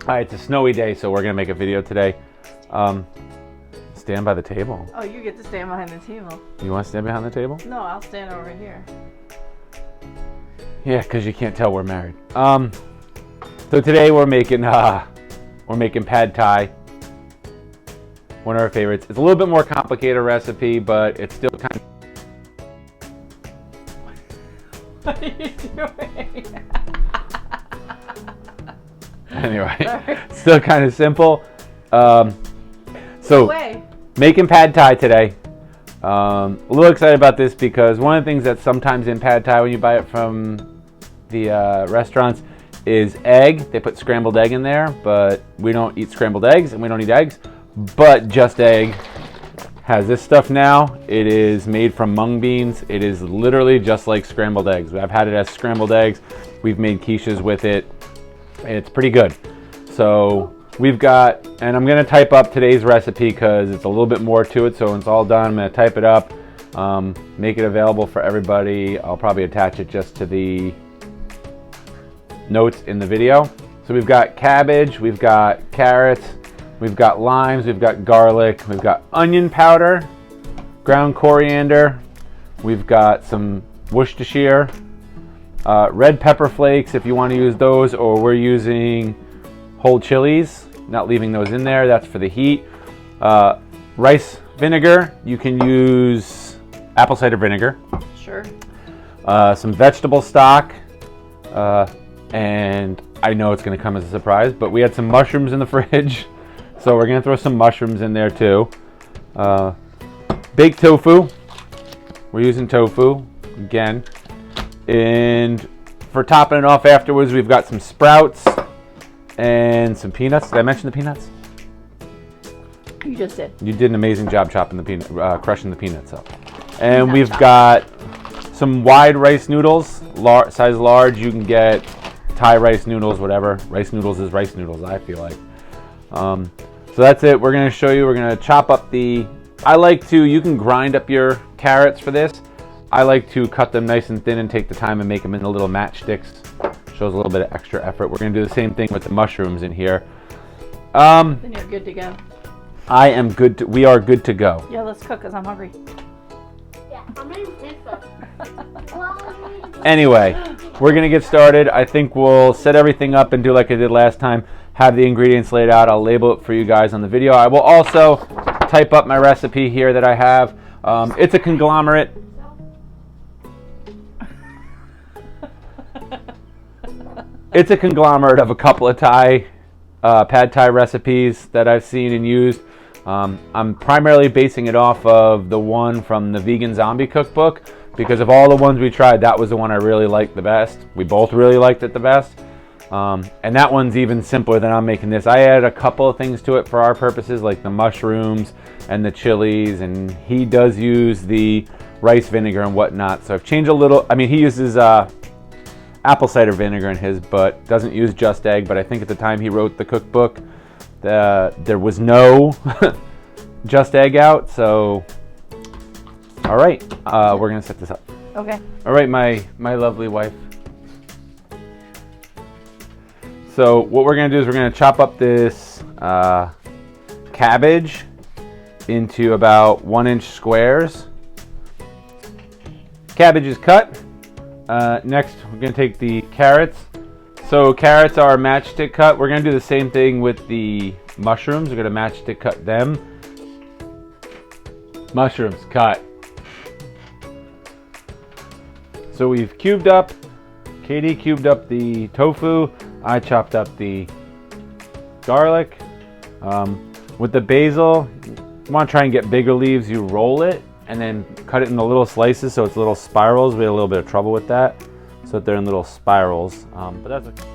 It's a snowy day, so we're gonna make a video today. Stand by the table. Oh, you get to stand behind the table. You want to stand behind the table? No, I'll stand over here. Yeah, because you can't tell we're married. So today we're making pad thai. One of our favorites. It's a little bit more complicated recipe, but it's still kind of. What are you doing? Anyway, Sorry. still kind of simple. So Way. making pad thai today. A little excited about this because one of the things that's sometimes in pad thai when you buy it from the restaurants is egg. They put scrambled egg in there, but we don't eat scrambled eggs and we don't eat eggs. But Just Egg has this stuff now. It is made from mung beans. It is literally just like scrambled eggs. I've had it as scrambled eggs. We've made quiches with it. It's pretty good. So we've got, and I'm gonna type up today's recipe because it's a little bit more to it. So when it's all done, I'm gonna type it up, make it available for everybody. I'll probably attach it just to the notes in the video. So we've got cabbage, we've got carrots, we've got limes, we've got garlic, we've got onion powder, ground coriander, we've got some Worcestershire, red pepper flakes if you want to use those, or we're using whole chilies, not leaving those in there, that's for the heat. Rice vinegar, you can use apple cider vinegar. Sure. Some vegetable stock, and I know it's going to come as a surprise, but we had some mushrooms in the fridge, so we're going to throw some mushrooms in there too. Baked tofu, we're using tofu again. And for topping it off afterwards, we've got some sprouts and some peanuts. Did I mention the peanuts? You just did. You did an amazing job chopping the peanut, crushing the peanuts up. And we've got some wide rice noodles, size large. You can get Thai rice noodles, whatever. Rice noodles is rice noodles, I feel like. So that's it. We're going to show you. We're going to chop up you can grind up your carrots for this. I like to cut them nice and thin and take the time and make them into little matchsticks. Shows a little bit of extra effort. We're going to do the same thing with the mushrooms in here. Then you're good to go. We are good to go. Yeah, let's cook because I'm hungry. Yeah, I'm in pizza. Anyway, we're going to get started. I think we'll set everything up and do like I did last time. Have the ingredients laid out. I'll label it for you guys on the video. I will also type up my recipe here that I have. It's a conglomerate. It's a conglomerate of a couple of pad thai recipes that I've seen and used. I'm primarily basing it off of the one from the Vegan Zombie Cookbook because of all the ones we tried, that was the one I really liked the best. We both really liked it the best. And that one's even simpler than I'm making this. I added a couple of things to it for our purposes, like the mushrooms and the chilies, and he does use the rice vinegar and whatnot. So I've changed a little. I mean, he uses apple cider vinegar in his, but doesn't use Just Egg. But I think at the time he wrote the cookbook, there was no Just Egg out. So, all right, we're gonna set this up. Okay. All right, my lovely wife. So what we're gonna do is we're gonna chop up this cabbage into about 1-inch squares. Cabbage is cut. Next, we're going to take the carrots. So carrots are matchstick cut. We're going to do the same thing with the mushrooms. We're going to matchstick cut them. Mushrooms cut. So we've cubed up. Katie cubed up the tofu. I chopped up the garlic. With the basil, you want to try and get bigger leaves. You roll it and then cut it into little slices so it's little spirals. We had a little bit of trouble with that, so that they're in little spirals. But that's okay.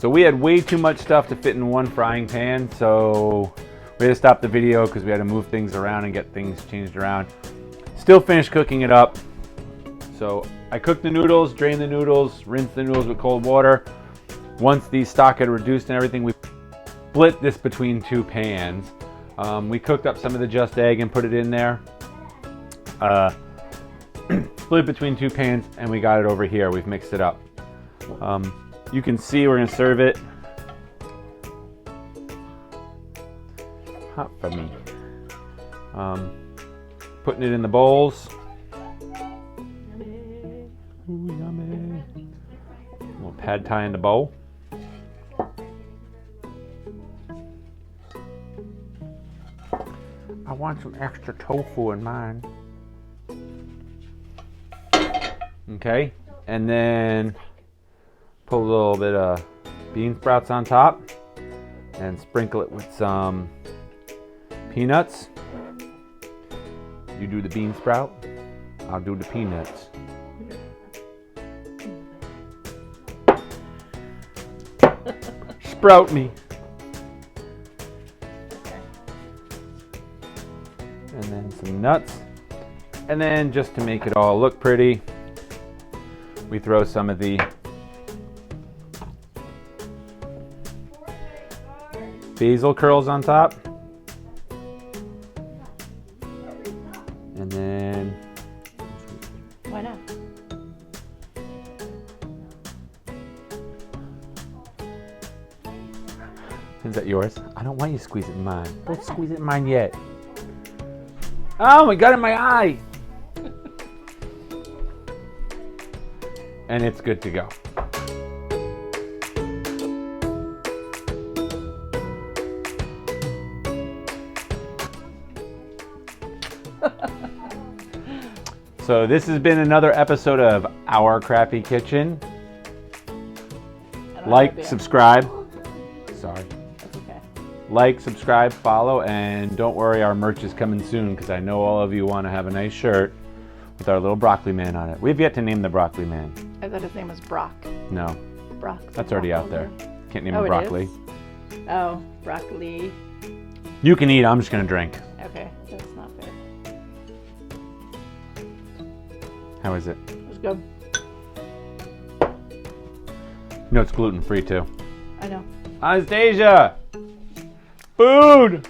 So we had way too much stuff to fit in one frying pan, so we had to stop the video because we had to move things around and get things changed around. Still finished cooking it up. So I cooked the noodles, drained the noodles, rinsed the noodles with cold water. Once the stock had reduced and everything, we split this between two pans. We cooked up some of the Just Egg and put it in there. Split it between two pans, and we got it over here. We've mixed it up. You can see we're gonna serve it hot for me. Putting it in the bowls. Ooh, yummy. A little pad thai in the bowl. I want some extra tofu in mine. Okay, and then put a little bit of bean sprouts on top and sprinkle it with some peanuts. You do the bean sprout, I'll do the peanuts. Sprout me. And then some nuts. And then just to make it all look pretty, we throw some of the basil curls on top. And then Why not? is that yours? I don't want you to squeeze it in mine. Don't squeeze it in mine yet. Oh, it got in my eye. And it's good to go. So this has been another episode of Our Crappy Kitchen. Like, subscribe. Sorry. That's okay. Like, subscribe, follow, and don't worry, our merch is coming soon because I know all of you want to have a nice shirt with our little broccoli man on it. We've yet to name the broccoli man. I thought his name was Brock. No, Brock. that's already out there. Can't name Oh, a it broccoli. is? Oh, broccoli. You can eat, I'm just going to drink. Okay, that's not fair. How is it? It was good. No, it's gluten free too. I know. Anastasia! Food!